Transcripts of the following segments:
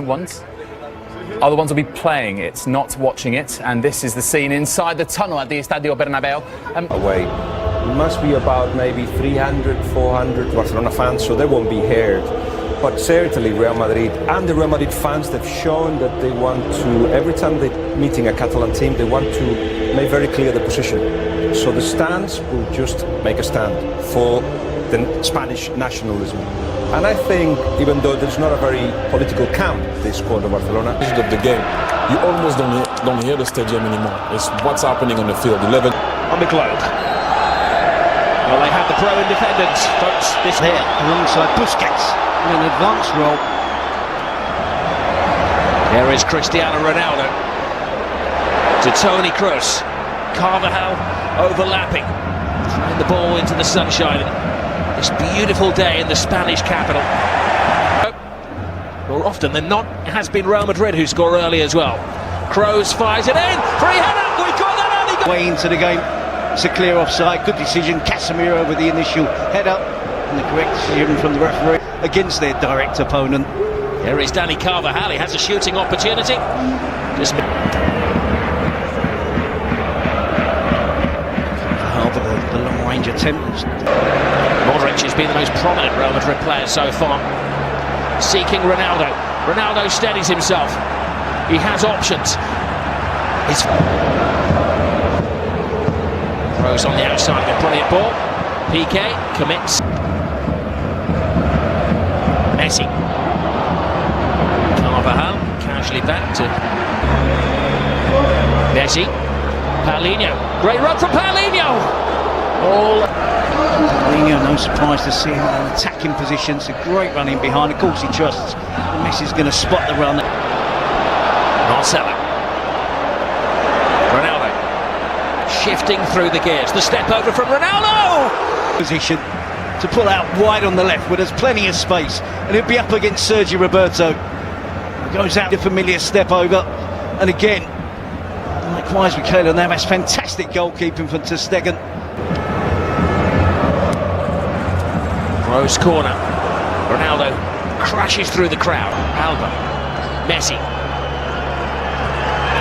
ones are the ones who'll be playing it, not watching it, and this is the scene inside the tunnel at the Estadio Bernabeu. Away, it must be about maybe 300, 400 Barcelona fans, so they won't be heard. But certainly Real Madrid and the Real Madrid fans, they've shown that they want to, every time they're meeting a Catalan team, they want to make very clear the position. So the stands will just make a stand for the Spanish nationalism. And I think, even though there's not a very political camp, this squad of Barcelona. Of the game, you almost don't hear the stadium anymore. It's what's happening on the field. 11 on the globe. Well, they have the pro independents, folks. This here alongside Busquets in an advanced role. There is Cristiano Ronaldo to Toni Kroos. Carvajal overlapping, throwing the ball into the sunshine. This beautiful day in the Spanish capital. More often than not, it has been Real Madrid who score early as well. Kroos fires it in, free header, we got that way into the game. It's a clear offside, good decision. Casemiro with the initial header, and the correct decision from the referee against their direct opponent. There is Dani Carvajal, he has a shooting opportunity. Just the long range attempt. Modric has been the most prominent Real Madrid player so far. Seeking Ronaldo. Ronaldo steadies himself. He has options. Throws on the outside of a brilliant ball. Piqué commits. Messi. Carvajal casually back to Messi. Paulinho. Great run from Paulinho. Paulinho, no surprise to see him in an attacking position. It's a great run in behind. Of course he trusts Messi's going to spot the run. Marcelo. Ronaldo. Shifting through the gears. The step over from Ronaldo! Position to pull out wide on the left where there's plenty of space. And he'll be up against Sergio Roberto. Goes out the familiar step over. And again, likewise with Keylor Navas. Fantastic goalkeeping from Ter Stegen. Rose corner. Ronaldo crashes through the crowd. Alba. Messi.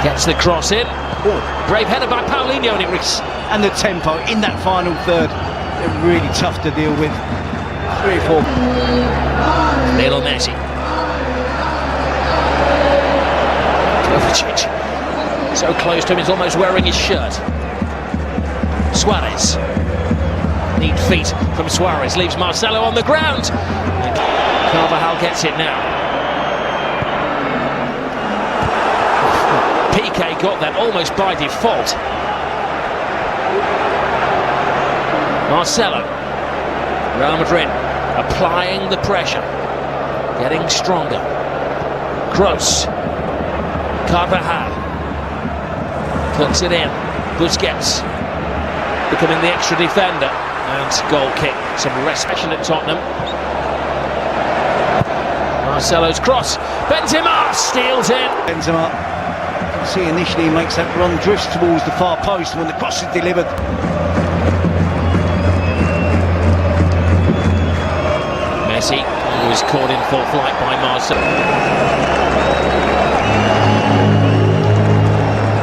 Gets the cross in. Ooh, brave header by Paulinho, and it reaches. And the tempo in that final third, they're really tough to deal with. 3 or 4. Lionel Messi. Kovacic. So close to him, he's almost wearing his shirt. Suarez. Neat feet from Suarez, leaves Marcelo on the ground. Carvajal gets it now. Piqué got that almost by default. Marcelo. Real Madrid applying the pressure, getting stronger. Kroos. Carvajal. Puts it in. Busquets becoming the extra defender. And goal kick, some respect at Tottenham. Marcelo's cross, Benzema steals in. Benzema, you can see initially he makes that run, drifts towards the far post when the cross is delivered. Messi, who was caught in full flight by Marcelo.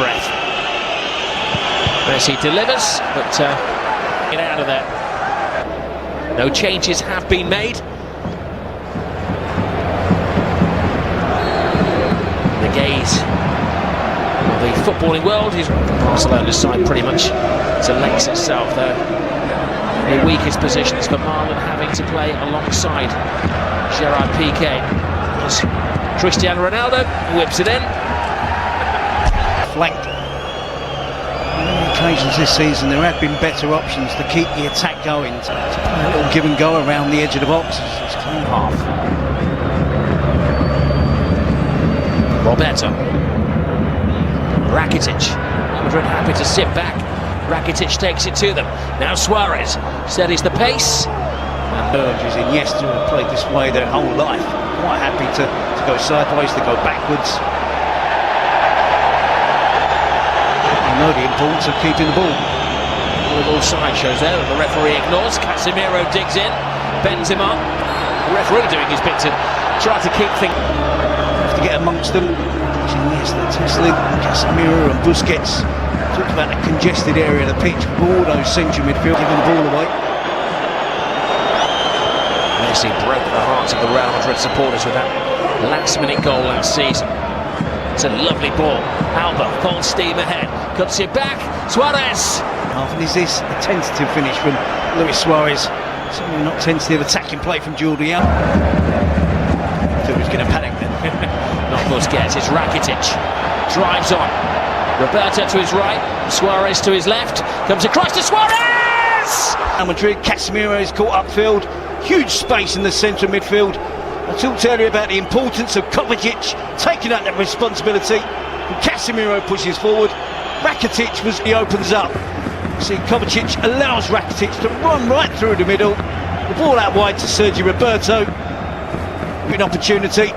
Breath. Messi delivers, but get out of there. No changes have been made. The gaze of the footballing world is Barcelona's side pretty much selects itself though. The weakest positions for Marlon having to play alongside Gerard Piqué. As Cristiano Ronaldo whips it in. Flanked. Occasions this season there have been better options to keep the attack going, to play a little give and go around the edge of the box. It's clean half. Roberto. Rakitic. Madrid happy to sit back. Rakitic takes it to them. Now Suarez steadies the pace. And urges Iniesta have played this way their whole life. Quite happy to go sideways, to go backwards. Know the importance of keeping the ball. All side shows there that the referee ignores. Casemiro digs in. Benzema. The referee doing his bit to try to keep things. Have to Buxton. Tesla, Casemiro and Busquets. Talked about the congested area of the pitch with all those central midfield giving the ball away. Messi broke the hearts of the Real Madrid supporters with that last-minute goal last season. It's a lovely ball. Alba, full steam ahead. Cuts it back. Suarez. And is this a tentative finish from Luis Suarez? Certainly not tentative attacking play from Jordi Alba. I thought he was going to panic then. Not Busquets, it's Rakitic. Drives on. Roberto to his right. Suarez to his left. Comes across to Suarez! Real Madrid, Casemiro is caught upfield. Huge space in the central midfield. I talked earlier about the importance of Kovacic taking up that responsibility. And Casemiro pushes forward. Rakitic he opens up. See, Kovacic allows Rakitic to run right through the middle. The ball out wide to Sergio Roberto. Good opportunity.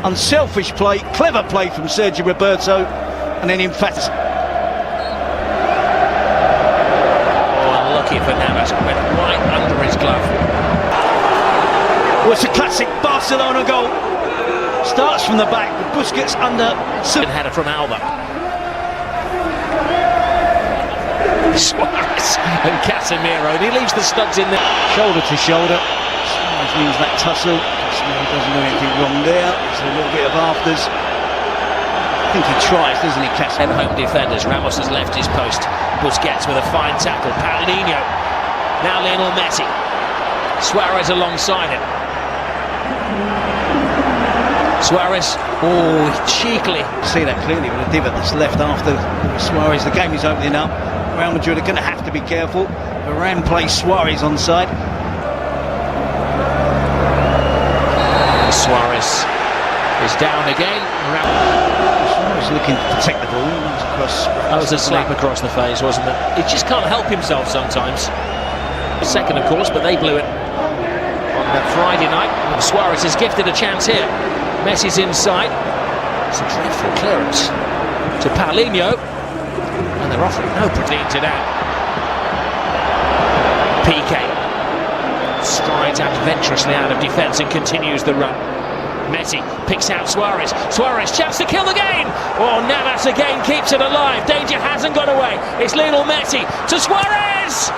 Unselfish play, clever play from Sergio Roberto. And then in fact... Oh, unlucky for Navas. Went right under his glove. Well, it's a classic Barcelona goal. Starts from the back with Busquets under. Good header from Alba. Suarez and Casemiro, and he leaves the studs in there. Shoulder to shoulder. Suarez wins that tussle. Casemiro doesn't do anything wrong there. There's a little bit of afters. I think he tries, doesn't he, Casemiro? And home defenders. Ramos has left his post. Busquets with a fine tackle. Paulinho. Now Lionel Messi. Suarez alongside him. Suarez, oh, cheekily. See that clearly with a divot that's left after Suarez. The game is opening up. Real Madrid are going to have to be careful. Varane plays Suarez onside. Suarez is down again. Suarez looking to protect the ball. That was a slap across the face, wasn't it? He just can't help himself sometimes. Second, of course, but they blew it on that Friday night. Suarez is gifted a chance here. Messi's inside. It's a dreadful clearance to Paulinho. And they're offering no protein to that. PK strides adventurously out of defence and continues the run. Messi picks out Suarez. Suarez, chance to kill the game. Oh, Navas again keeps it alive. Danger hasn't gone away. It's Lionel Messi to Suarez.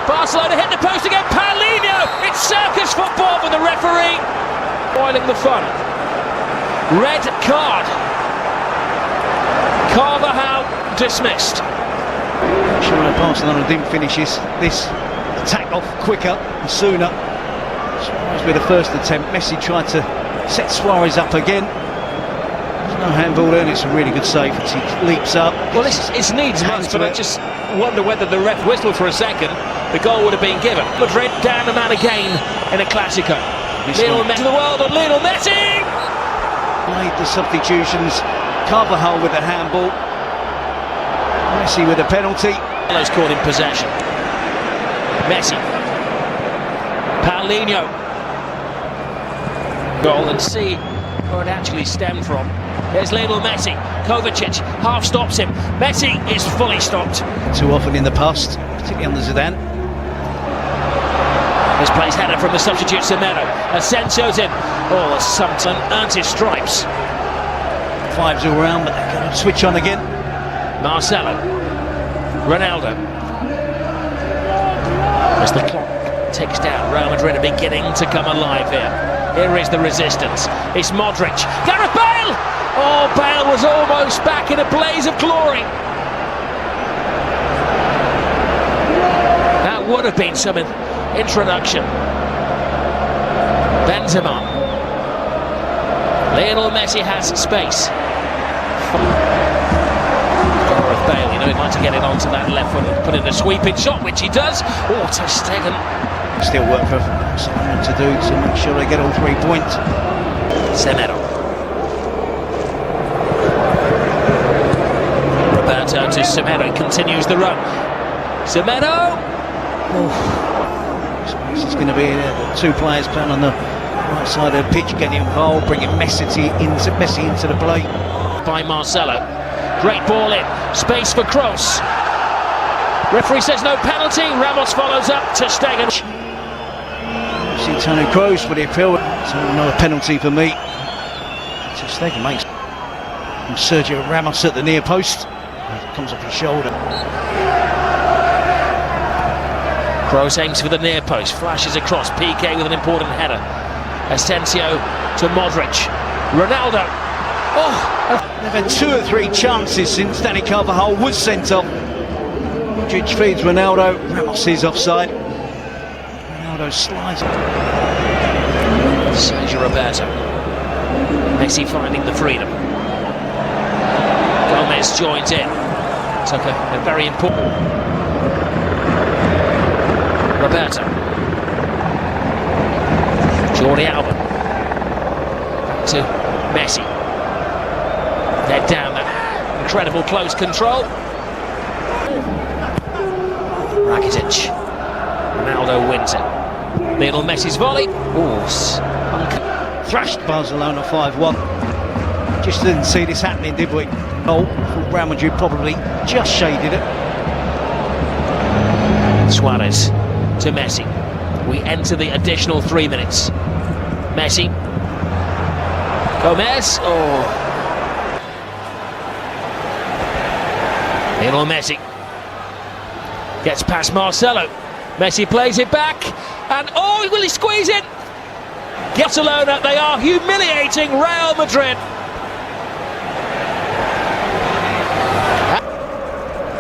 Barcelona hit the post again. Paulinho. It's circus football for the referee. Spoiling the fun. Red card. Carvajal dismissed. Sure, Barcelona didn't finish this attack off quicker and sooner. Suarez with the first attempt. Messi tried to set Suarez up again. There's no handball there, and it's a really good save as he leaps up. Well, it's needs must, but I just wonder whether the ref whistled for a second. The goal would have been given. Madrid down and out again in a Clasico. Lionel Messi to the world on Lionel Messi! Made the substitutions. Carvajal with a handball. Messi with a penalty. Carlos caught in possession. Messi. Paulinho. Goal and see where it actually stemmed from. There's Lionel Messi. Kovacic half stops him. Messi is fully stopped. Too often in the past, particularly under Zidane. This plays header from the substitute Semedo. Asensio's in. Oh, Southampton earns his stripes. Fives all round, but they're going to switch on again. Marcelo. Ronaldo. As the clock ticks down, Real Madrid are beginning to come alive here. Here is the resistance. It's Modric. Gareth Bale! Oh, Bale was almost back in a blaze of glory. That would have been some introduction. Benzema. Lionel Messi has space. Gareth Bale, you know, he'd like to get it onto that left foot and put in a sweeping shot, which he does. Oh, Ter Stegen. Still work for someone to do to make sure they get all 3 points. Semedo. Roberto to Semedo, continues the run. Semedo! This is going to be the 2 players playing on the right side of the pitch, getting involved, bringing Messi into the play. By Marcelo. Great ball in. Space for Kroos. Referee says no penalty. Ramos follows up. Ter Stegen. See Tony Kroos with the appeal. So another penalty for me. Ter Stegen makes. from Sergio Ramos at the near post. Comes off his shoulder. Kroos aims for the near post, flashes across, PK with an important header. Asensio to Modric. Ronaldo. Oh! They've had 2 or 3 chances since Danny Carvajal was sent off. Modric feeds Ronaldo. Ramos is offside. Ronaldo slides. Sergio Roberto. Messi finding the freedom. Gomez joins in. Took a very important. Roberto. Jordi Alba. Back to Messi. They're down there. Incredible close control. Rakitic. Ronaldo wins it. Lionel Messi's volley. Thrashed Barcelona 5-1. Just didn't see this happening, did we? Oh, Real Madrid probably just shaded it. Suarez to Messi. We enter the additional 3 minutes. Messi. Gomez. Oh. Lionel Messi gets past Marcelo. Messi plays it back, and oh, will he squeeze it? Barcelona, they are humiliating Real Madrid.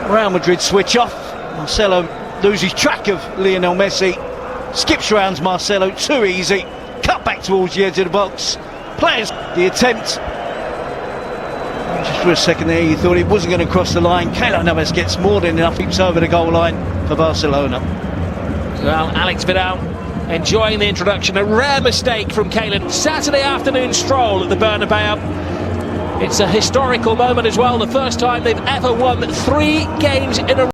Real Madrid switch off. Marcelo loses track of Lionel Messi. Skips round Marcelo, too easy. Cut back towards the edge of the box. Players, the attempt. Just for a second there, you thought it wasn't going to cross the line. Keylor Navas gets more than enough. Keeps over the goal line for Barcelona. Well, Alex Vidal enjoying the introduction. A rare mistake from Keylor. Saturday afternoon stroll at the Bernabeu. It's a historical moment as well. The first time they've ever won 3 games in a row.